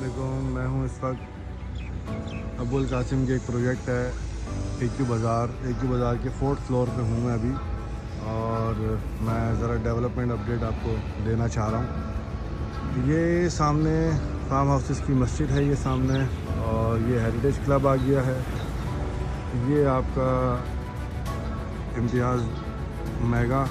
अस्सलामुअलैकुम। मैं हूँ इस वक्त अबुल कासिम के एक प्रोजेक्ट है AQ बाज़ार के 4th फ्लोर पे हूँ मैं अभी, और मैं ज़रा डेवलपमेंट अपडेट आपको देना चाह रहा हूँ। ये सामने फार्म हाउसेस की मस्जिद है ये सामने, और ये हेरिटेज क्लब आ गया है। ये आपका इम्तियाज़ मेगा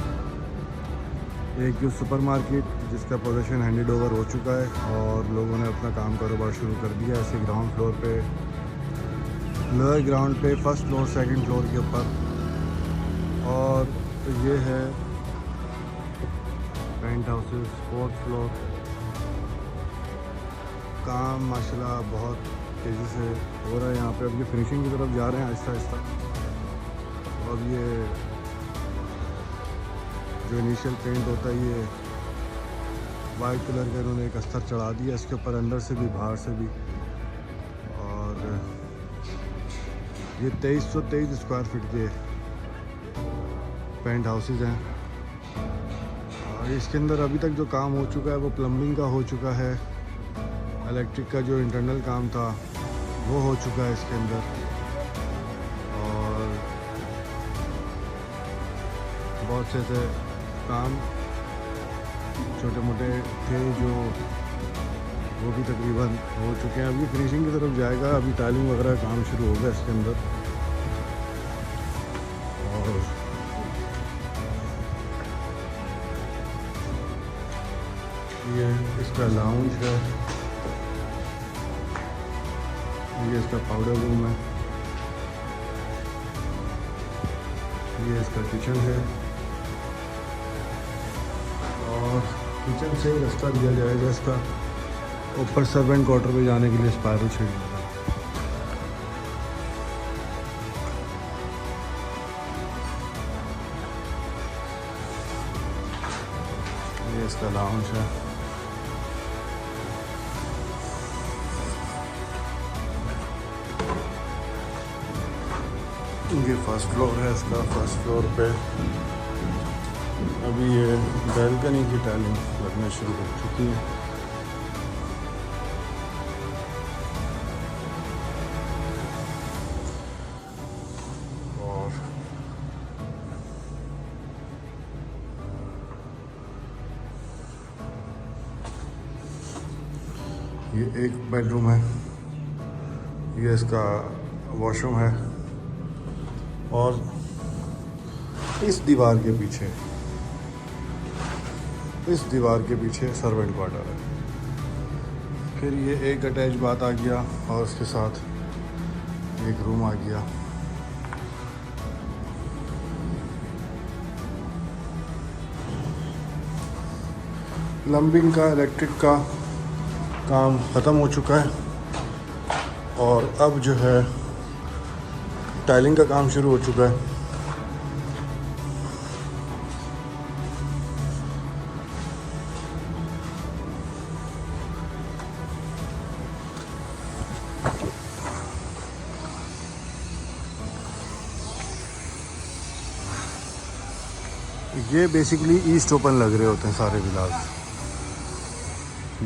AQ सुपरमार्केट, जिसका पोजीशन हैंडेड ओवर हो चुका है और लोगों ने अपना काम कारोबार शुरू कर दिया। ऐसे ग्राउंड फ्लोर पे, लोअर ग्राउंड पे, फर्स्ट फ्लोर, सेकंड फ्लोर के ऊपर। और ये है पेंट हाउसेस 4th फ्लोर। काम माशाल्लाह बहुत तेज़ी से हो रहा है यहाँ पे। अब ये फिनिशिंग की तरफ जा रहे हैं आहिस्ता आहिस्ता। और ये जो इनिशियल पेंट होता है, ये वाइट कलर का इन्होंने एक अस्तर चढ़ा दिया इसके ऊपर, अंदर से भी बाहर से भी। और ये 2323 स्क्वायर फीट के पेंट हाउसेस हैं। और इसके अंदर अभी तक जो काम हो चुका है वो प्लम्बिंग का हो चुका है, इलेक्ट्रिक का जो इंटरनल काम था वो हो चुका है इसके अंदर। और बहुत से ऐसे काम छोटे मोटे थे जो वो भी तकरीबन हो चुके हैं। अभी फिनिशिंग की तरफ जाएगा। अभी टाइलिंग वगैरह काम शुरू होगा इसके अंदर। और ये इसका लाउंज है, ये इसका पाउडर रूम है, ये इसका किचन है। और किचन से रास्ता दिया जाएगा इसका ऊपर सर्वेंट क्वार्टर पे जाने के लिए, स्पायरल शेड होगा। ये इसका लाउंज है। ये फर्स्ट फ्लोर है इसका। फर्स्ट फ्लोर पे अभी ये बैल्कनी की टाइलिंग लगना शुरू हो चुकी है। और ये एक बेडरूम है, ये इसका वॉशरूम है। और इस दीवार के पीछे सर्वेंट क्वार्टर है। फिर ये एक अटैच बात आ गया और उसके साथ एक रूम आ गया। प्लम्बिंग का, इलेक्ट्रिक का काम ख़त्म हो चुका है और अब जो है टाइलिंग का काम शुरू हो चुका है। ये बेसिकली ईस्ट ओपन लग रहे होते हैं सारे विलास,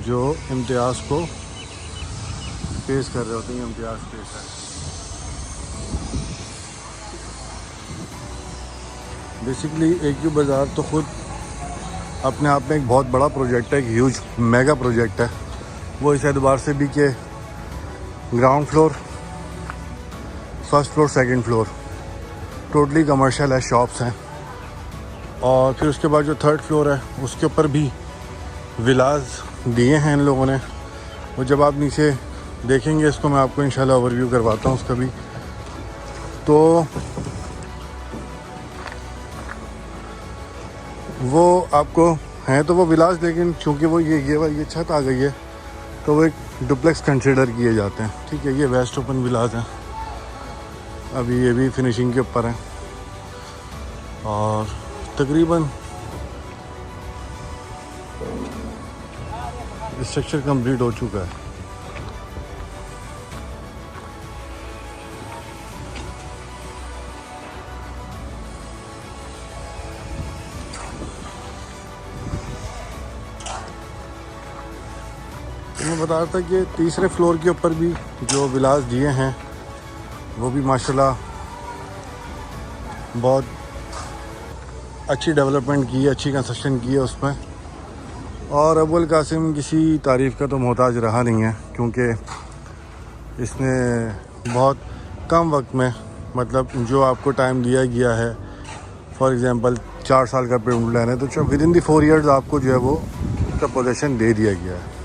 जो इम्तियाज़ को फेस कर रहे होते हैं। इम्तियाज़ फेस है। बेसिकली AQ बाज़ार तो ख़ुद अपने आप में एक बहुत बड़ा प्रोजेक्ट है, एक ह्यूज मेगा प्रोजेक्ट है। वो इस एतबार से भी कि ground floor, first floor, second floor totally commercial है, शॉप्स हैं। और फिर उसके बाद जो 3rd फ्लोर है उसके ऊपर भी विलास दिए हैं इन लोगों ने। वो जब आप नीचे देखेंगे इसको, मैं आपको इंशाल्लाह ओवरव्यू करवाता हूँ उसका भी। तो वो आपको हैं तो वो विलास, लेकिन चूँकि वो ये छत आ गई है तो वो एक डुप्लेक्स कंसिडर किए जाते हैं। ठीक है, ये वेस्ट ओपन विलास हैं। अभी ये भी फिनिशिंग के ऊपर हैं और तकरीबन स्ट्रक्चर कंप्लीट हो चुका है। मैं बता रहा था कि तीसरे फ्लोर के ऊपर भी जो विलास दिए हैं वो भी माशाल्लाह बहुत अच्छी डेवलपमेंट की है, अच्छी कंस्ट्रक्शन की है उसमें। और अबुल कासिम किसी तारीफ़ का तो मोहताज रहा नहीं है, क्योंकि इसने बहुत कम वक्त में, मतलब जो आपको टाइम दिया गया है, फॉर एग्ज़ाम्पल 4 साल का पेमेंट प्लान है, तो विद इन दी 4 ईयर्स आपको जो है वो उसका पोजीशन दे दिया गया है।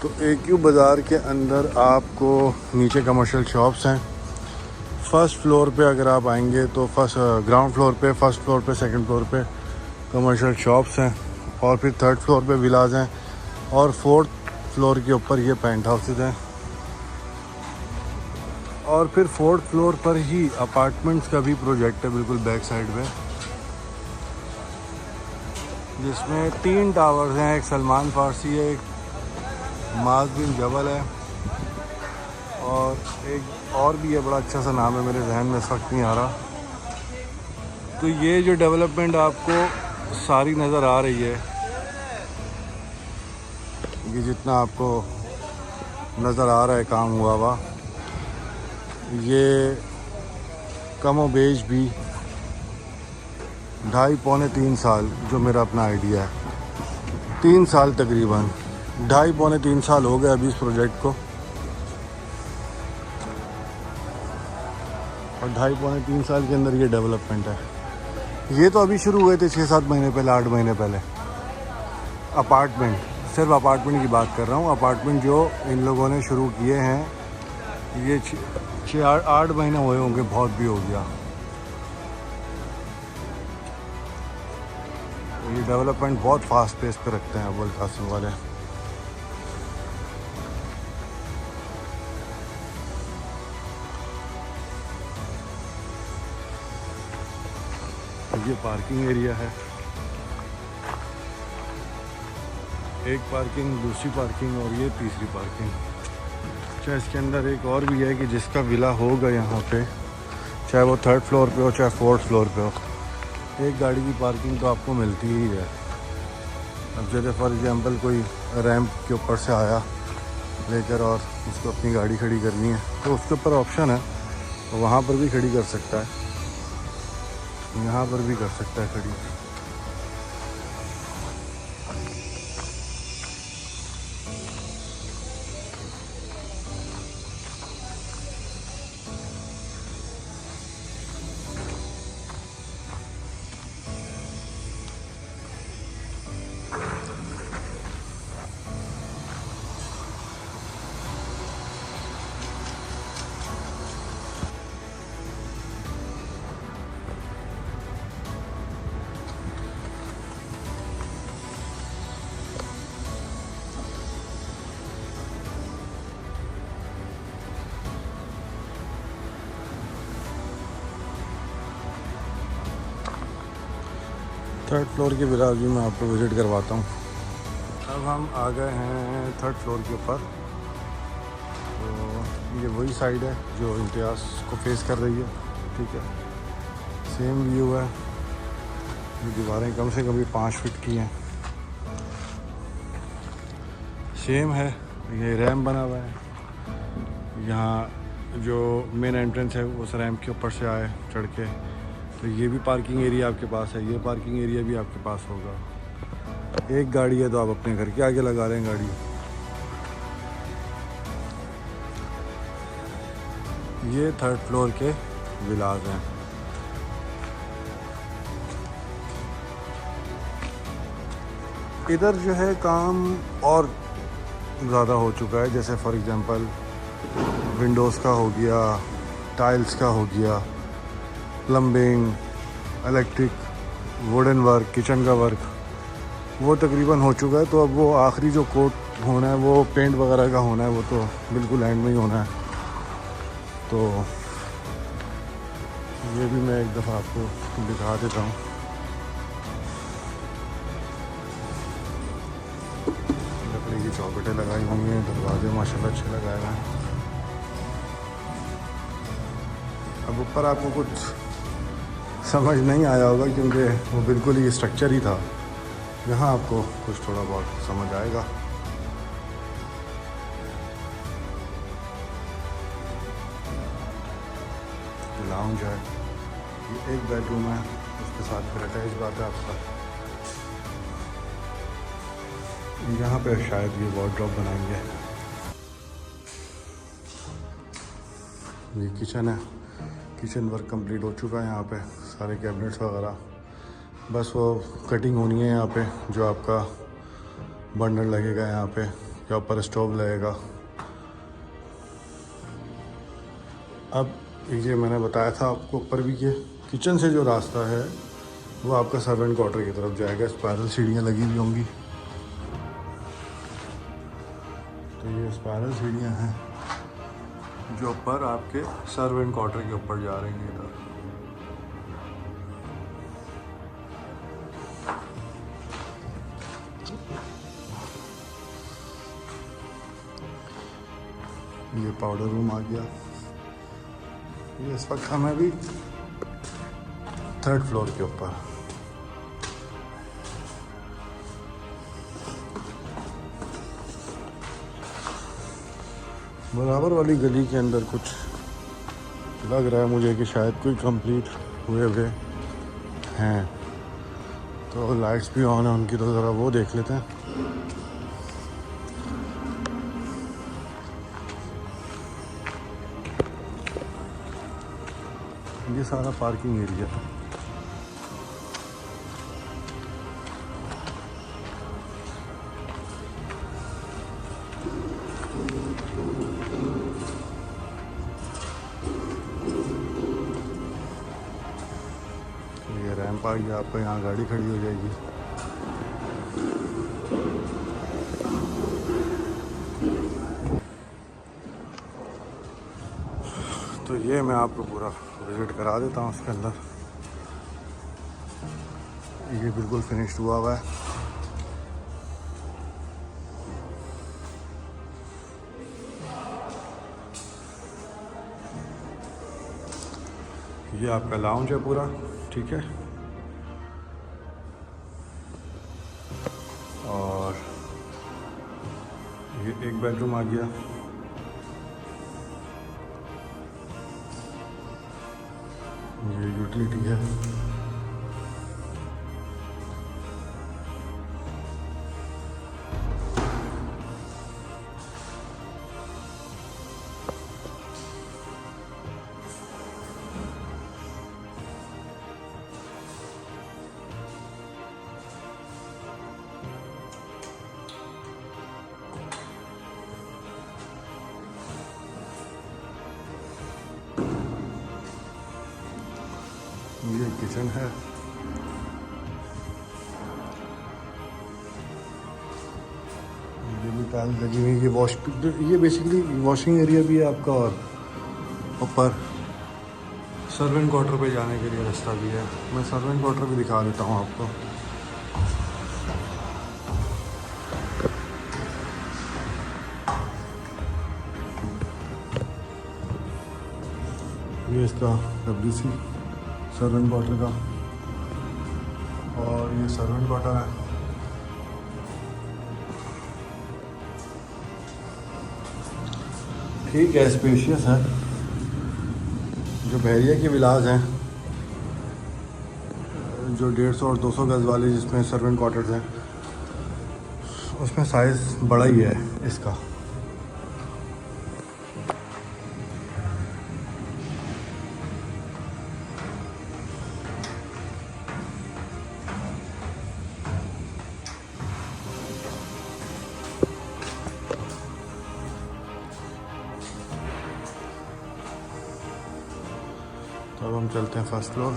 तो AQ बाज़ार के अंदर आपको नीचे कमर्शियल शॉप्स हैं। फर्स्ट फ्लोर पे अगर आप आएंगे तो ग्राउंड फ्लोर पे, फर्स्ट फ्लोर पे, सेकंड फ्लोर पे कमर्शियल शॉप्स हैं, और फिर थर्ड फ्लोर पे विलाज हैं, और फोर्थ फ्लोर के ऊपर ये पेंट हाउसेज हैं, और फिर फोर्थ फ्लोर पर ही अपार्टमेंट्स का भी प्रोजेक्ट है बिल्कुल बैक साइड में, जिसमें 3 टावर्स हैं। एक सलमान फारसी है, एक माज बिन जबल है, और एक और भी है, बड़ा अच्छा सा नाम है, मेरे जहन में इस वक्त नहीं आ रहा। तो ये जो डेवलपमेंट आपको सारी नज़र आ रही है, ये जितना आपको नज़र आ रहा है काम हुआ हुआ, ये कमो बेश भी 2.5 पौने 3 साल, जो मेरा अपना आइडिया है, 3 साल तकरीबन 2.5 पौने 3 साल हो गए अभी इस प्रोजेक्ट को, और 2.5 पौने 3 साल के अंदर ये डेवलपमेंट है। ये तो अभी शुरू हुए थे 6-7 महीने पहले, 8 महीने पहले। अपार्टमेंट, सिर्फ अपार्टमेंट की बात कर रहा हूँ। अपार्टमेंट जो इन लोगों ने शुरू किए हैं, ये 6-8 महीने हुए होंगे, बहुत भी हो गया। ये डेवलपमेंट बहुत फास्ट पेस पे रखते हैं अबुल कासिम वाले। ये पार्किंग एरिया है, एक पार्किंग, दूसरी पार्किंग, और ये तीसरी पार्किंग। अच्छा, इसके अंदर एक और भी है कि जिसका विला होगा यहाँ पे, चाहे वो थर्ड फ्लोर पे हो चाहे फोर्थ फ्लोर पे हो, एक गाड़ी की पार्किंग तो आपको मिलती ही है। अब जैसे फॉर एग्जांपल कोई रैंप के ऊपर से आया लेकर और उसको अपनी गाड़ी खड़ी करनी है, तो उसके ऊपर ऑप्शन है, तो वहाँ पर भी खड़ी कर सकता है, यहाँ पर भी कर सकता है खड़ी। थर्ड फ्लोर के विलास भी मैं आपको विज़िट करवाता हूँ। अब हम आ गए हैं थर्ड फ्लोर के ऊपर। तो ये वही साइड है जो इम्तियाज़ को फेस कर रही है, ठीक है। सेम व्यू है, ये दीवारें कम से कम भी 5 फीट की हैं, सेम है। ये रैम्प बना हुआ है, यहाँ जो मेन एंट्रेंस है उस रैम्प के ऊपर से आए चढ़ के, तो ये भी पार्किंग एरिया आपके पास है, ये पार्किंग एरिया भी आपके पास होगा। एक गाड़ी है तो आप अपने घर के आगे लगा रहे हैं गाड़ी। ये थर्ड फ्लोर के विलास हैं। इधर जो है काम और ज़्यादा हो चुका है, जैसे फॉर एग्जांपल विंडोज़ का हो गया, टाइल्स का हो गया, plumbing, electric, wooden work, kitchen का वर्क, वो तकरीबन हो चुका है। तो अब वो आखिरी जो कोट होना है, वो पेंट वगैरह का होना है, वो तो बिल्कुल एंड में ही होना है। तो ये भी मैं एक दफ़ा आपको दिखा देता हूँ। लकड़ी की चौखटें लगाई हुई हैं, दरवाजे माशाल्लाह अच्छे लगाए हुए हैं। अब ऊपर आपको कुछ समझ नहीं आया होगा क्योंकि वो बिल्कुल ही स्ट्रक्चर ही था। यहाँ आपको कुछ थोड़ा बहुत समझ आएगा। लाउंज है, ये एक बेडरूम है, उसके साथ फिर अटैच बात है आपका। यहाँ पे शायद ये वार्डरोब बनाएंगे। ये किचन है, किचन वर्क कंप्लीट हो चुका है। यहाँ पे सारे कैबिनेट्स वगैरह, बस वो कटिंग होनी है। यहाँ पे जो आपका बर्नर लगेगा, यहाँ पे या ऊपर स्टोव लगेगा। अब ये मैंने बताया था आपको ऊपर भी कि किचन से जो रास्ता है वो आपका सर्वेंट क्वार्टर की तरफ जाएगा। स्पायरल सीढ़ियाँ लगी हुई होंगी, तो ये स्पायरल सीढ़ियाँ हैं जो ऊपर आपके सर्वेंट क्वार्टर के ऊपर जा रही हैं। इधर ये पाउडर रूम आ गया। ये इस वक्त हमें भी 3rd फ्लोर के ऊपर। बराबर वाली गली के अंदर कुछ लग रहा है मुझे कि शायद कोई कंप्लीट हुए हैं, तो लाइट्स भी ऑन है उनकी, तो ज़रा वो देख लेते हैं। ये सारा पार्किंग एरिया है। ये रैंप आ गया आपका, यहाँ गाड़ी खड़ी हो जाएगी। तो ये मैं आपको पूरा विजिट करा देता हूँ उसके अंदर। ये बिल्कुल फिनिश्ड हुआ है। ये आपका लाउंज है पूरा, ठीक है। और ये एक बेडरूम आ गया। ये यूटिलिटी है। ये किचन है। ये भी टाइल्स लगी हुई है। ये बेसिकली वॉशिंग एरिया भी है आपका, और ऊपर सर्वेंट क्वार्टर पे जाने के लिए रास्ता भी है। मैं सर्वेंट क्वार्टर भी दिखा देता हूँ आपको। ये इसका WC सर्वेंट क्वार्टर का, और ये सर्वेंट क्वार्टर है। ठीक है, स्पेशियस है। जो बहरिया की विलाज हैं, जो 150 और 200 गज वाले जिसमें सर्वेंट क्वार्टर्स हैं, उसमें साइज़ बड़ा ही है इसका। तो अब हम चलते हैं 1st फ्लोर।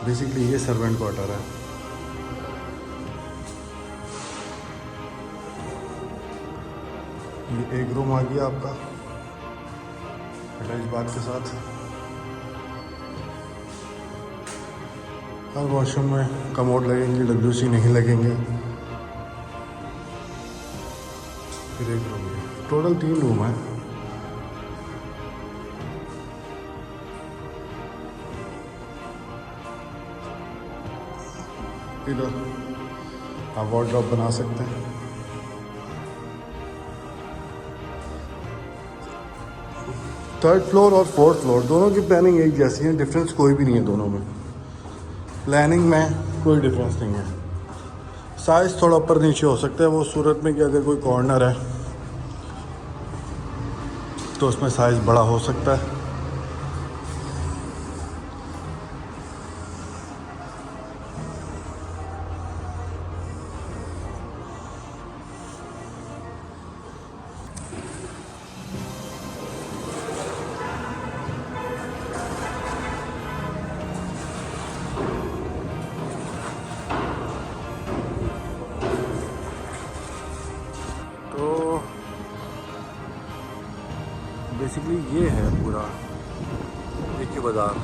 बेसिकली ये सर्वेंट क्वार्टर है। ये एक रूम आ गया आपका अटैच बाथ के साथ। हर वॉशरूम में कमोड लगेंगे, WC नहीं लगेंगे। फिर एक रूम है, टोटल 3 रूम है। इधर आप वार्डरोब बना सकते हैं। थर्ड फ्लोर और फोर्थ फ्लोर दोनों की प्लानिंग एक जैसी है, डिफरेंस कोई भी नहीं है दोनों में। प्लानिंग में कोई डिफरेंस नहीं है। साइज़ थोड़ा ऊपर नीचे हो सकता है, वो सूरत में कि अगर कोई कॉर्नर है तो उसमें साइज़ बड़ा हो सकता है। तो बेसिकली ये है पूरा AK बाज़ार।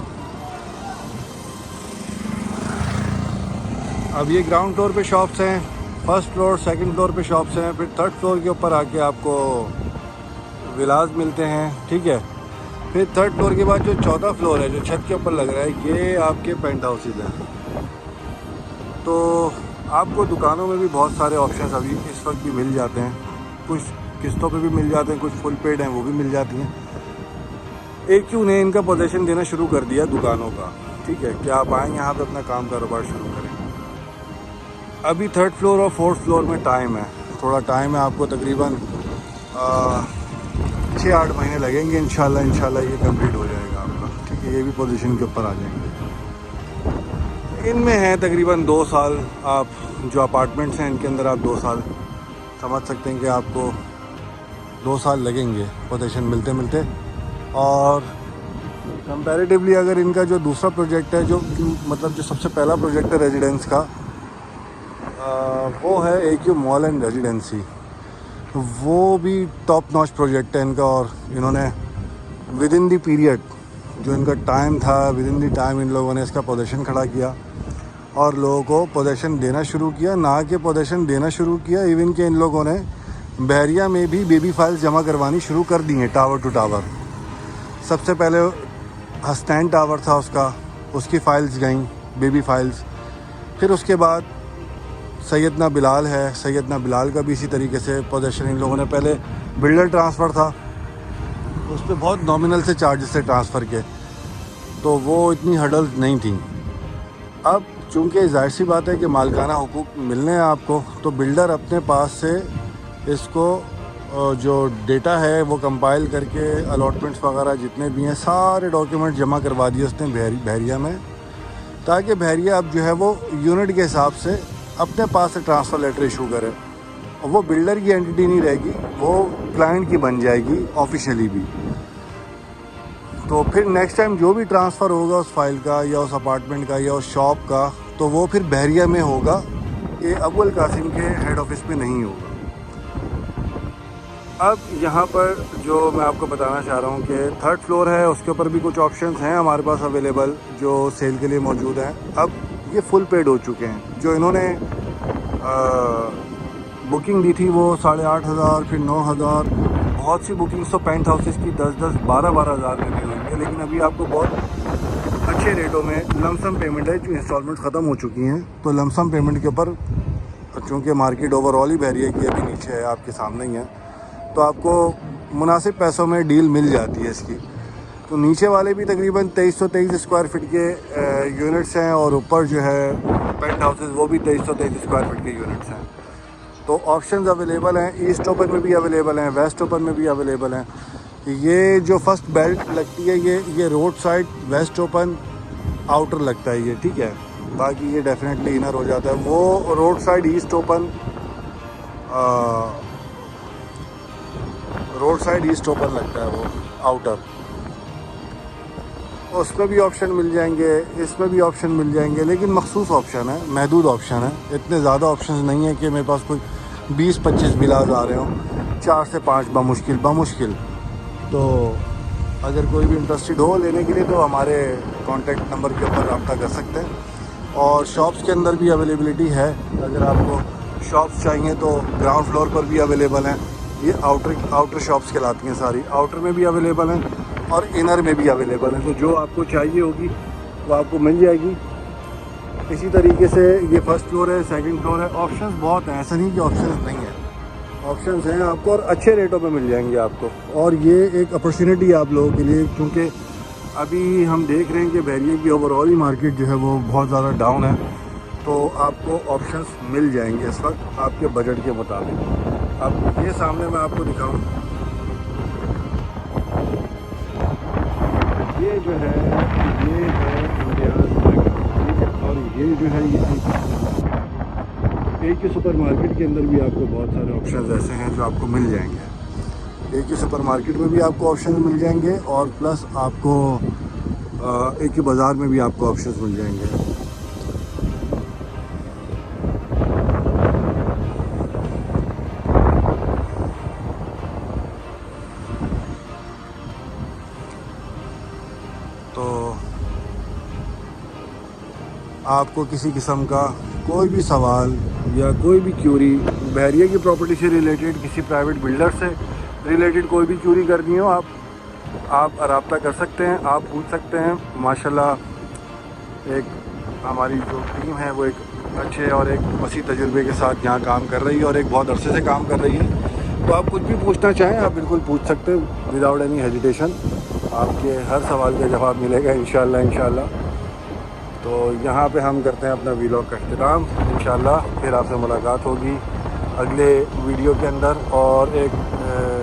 अब ये ग्राउंड फ्लोर पे शॉप्स हैं, फर्स्ट फ्लोर सेकंड फ्लोर पे शॉप्स हैं, फिर थर्ड फ्लोर के ऊपर आके आपको विलाज मिलते हैं, ठीक है। फिर थर्ड फ्लोर के बाद जो चौथा फ्लोर है, जो छत के ऊपर लग रहा है, ये आपके पेंट हाउसेज हैं। तो आपको दुकानों में भी बहुत सारे ऑप्शंस अभी इस वक्त भी मिल जाते हैं, कुछ किस्तों पे भी मिल जाते हैं, कुछ फुल पेड हैं वो भी मिल जाती हैं। AQ ने इनका पोजीशन देना शुरू कर दिया दुकानों का, ठीक है, कि आप आएँ यहाँ पे अपना काम कारोबार शुरू करें। अभी थर्ड फ्लोर और फोर्थ फ्लोर में टाइम है, थोड़ा टाइम है, आपको तकरीबन 6-8 महीने लगेंगे। इंशाल्लाह ये कंप्लीट हो जाएगा आपका, ठीक है। ये भी पोजीशन के ऊपर आ जाएंगे। इनमें है तकरीबन 2 साल, आप जो अपार्टमेंट्स हैं इनके अंदर आप 2 साल समझ सकते हैं कि आपको 2 साल लगेंगे पोजीशन मिलते मिलते। और कंपैरेटिवली अगर इनका जो दूसरा प्रोजेक्ट है, जो मतलब जो सबसे पहला प्रोजेक्ट है रेजिडेंस का, वो है AQ मॉल एंड रेजिडेंसी। वो भी टॉप नॉच प्रोजेक्ट है इनका, और इन्होंने विद इन द पीरियड जो इनका टाइम था, with in the time in लोगों ने इसका पोजीशन खड़ा किया और लोगों को पोजीशन देना शुरू किया। ना कि पोजीशन देना शुरू किया, इवन के इन लोगों ने बहरिया में भी बेबी फाइल्स जमा करवानी शुरू कर दी हैं, टावर टू टावर। सबसे पहले हस्नैन टावर था उसकी फ़ाइल्स गईं, बेबी फाइल्स। फिर उसके बाद सैयदना बिलाल है, सैयदना बिलाल का भी इसी तरीके से पोजीशन इन लोगों ने, पहले बिल्डर ट्रांसफ़र था, उस पर बहुत नॉमिनल से चार्जेस थे ट्रांसफ़र के, तो वो इतनी हर्डल्स नहीं थी। अब चूँकि ज़ाहिर सी बात है कि मालिकाना हुकूक मिलने हैं आपको, तो बिल्डर अपने पास से इसको जो डेटा है वो कंपाइल करके अलॉटमेंट्स वगैरह जितने भी हैं सारे डॉक्यूमेंट जमा करवा दिए उसने बहरिया में, ताकि बहरिया अब जो है वो यूनिट के हिसाब से अपने पास से ट्रांसफ़र लेटर इशू करे, और वो बिल्डर की एंटिटी नहीं रहेगी, वो क्लाइंट की बन जाएगी ऑफिशियली भी। तो फिर नेक्स्ट टाइम जो भी ट्रांसफ़र होगा उस फाइल का या उस अपार्टमेंट का या उस शॉप का, तो वो फिर बहरिया में होगा, ये अव्वल कासिम के हेड ऑफिस में नहीं होगा। अब यहाँ पर जो मैं आपको बताना चाह रहा हूँ कि थर्ड फ्लोर है, उसके ऊपर भी कुछ ऑप्शंस हैं हमारे पास अवेलेबल जो सेल के लिए मौजूद हैं। अब ये फुल पेड हो चुके हैं। जो इन्होंने बुकिंग दी थी वो 8,500, फिर 9,000, बहुत सी बुकिंग्स तो पेंट हाउसेस की 10-10, 12-12 हज़ार में भी हुई है। लेकिन अभी आपको बहुत अच्छे रेटों में लमसम पेमेंट है, जो इंस्टॉलमेंट ख़त्म हो चुकी हैं, तो लमसम पेमेंट के ऊपर, चूँकि मार्केट ओवरऑल ही बहरिया की अभी नीचे है, आपके सामने ही है, तो आपको मुनासिब पैसों में डील मिल जाती है इसकी। तो नीचे वाले भी तकरीबन 2323 स्क्वायर फीट के यूनिट्स हैं, और ऊपर जो है पेंट हाउसेस वो भी 2323 स्क्वायर फीट के यूनिट्स हैं। तो ऑप्शंस अवेलेबल हैं, ईस्ट ओपन में भी अवेलेबल हैं, वेस्ट ओपन में भी अवेलेबल हैं। ये जो फर्स्ट बेल्ट लगती है ये road side west open outer लगता है ये, ठीक है। बाकी ये डेफिनेटली इनर हो जाता है। वो रोड साइड ईस्ट ओपन लगता है, वो आउटर। उसमें भी ऑप्शन मिल जाएंगे, इसमें भी ऑप्शन मिल जाएंगे, लेकिन मखसूस ऑप्शन है, महदूद ऑप्शन है। इतने ज़्यादा ऑप्शन नहीं है कि मेरे पास कोई 20-25 विलाज आ रहे हों, 4 से 5 बमुश्किल। तो अगर कोई भी इंटरेस्टेड हो लेने के लिए, तो हमारे कॉन्टेक्ट नंबर के ऊपर रब्ता कर सकते हैं। और शॉप्स के अंदर भी अवेलेबिलिटी है। अगर आपको शॉप्स चाहिए तो ग्राउंड फ्लोर पर भी अवेलेबल हैं। ये आउटर शॉप्स कहलाती हैं सारी, आउटर में भी अवेलेबल हैं और इनर में भी अवेलेबल हैं। तो जो आपको चाहिए होगी वो आपको मिल जाएगी। इसी तरीके से ये फर्स्ट फ्लोर है, सेकंड फ्लोर है। ऑप्शंस बहुत हैं, ऐसा नहीं कि ऑप्शंस नहीं है, ऑप्शंस हैं आपको और अच्छे रेटों पे मिल जाएंगे आपको। और ये एक अपॉर्चुनिटी है आप लोगों के लिए, क्योंकि अभी हम देख रहे हैं कि बहरिया की ओवरऑल ही मार्केट जो है वो बहुत ज़्यादा डाउन है। तो आपको ऑप्शंस मिल जाएंगे इस वक्त आपके बजट के मुताबिक। अब ये सामने मैं आपको दिखाऊं, ये जो है ये है इंडियाज़ मेगा, और ये जो है ये एक ही सुपर मार्केट के अंदर भी आपको बहुत सारे ऑप्शंस ऐसे हैं जो आपको मिल जाएंगे। एक ही सुपर मार्केट में भी आपको ऑप्शन मिल जाएंगे और प्लस आपको एक ही बाज़ार में भी आपको ऑप्शंस मिल जाएंगे। तो आपको किसी किस्म का कोई भी सवाल या कोई भी क्यूरी बहरिया की प्रॉपर्टी से रिलेटेड, किसी प्राइवेट बिल्डर से रिलेटेड कोई भी क्यूरी करनी हो, आप रब्ता कर सकते हैं, आप पूछ सकते हैं। माशाल्लाह एक हमारी जो टीम है वो एक अच्छे और एक वसी तजुर्बे के साथ यहाँ काम कर रही है और एक बहुत अरसे से काम कर रही है। तो आप कुछ भी पूछना चाहें आप बिल्कुल पूछ सकते हैं विदाउट एनी हेजिटेशन। आपके हर सवाल का जवाब मिलेगा इंशाल्लाह। तो यहाँ पे हम करते हैं अपना वीलॉग का अख्तिताम। इंशाल्लाह फिर आपसे मुलाकात होगी अगले वीडियो के अंदर और एक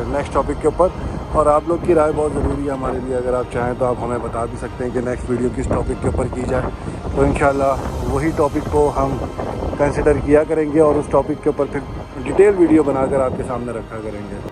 नेक्स्ट टॉपिक के ऊपर। और आप लोग की राय बहुत ज़रूरी है हमारे लिए। अगर आप चाहें तो आप हमें बता भी सकते हैं कि नेक्स्ट वीडियो किस टॉपिक के ऊपर की जाए, तो इंशाल्लाह वही टॉपिक को हम कंसिडर किया करेंगे और उस टॉपिक के ऊपर फिर डिटेल वीडियो बनाकर आपके सामने रखा करेंगे।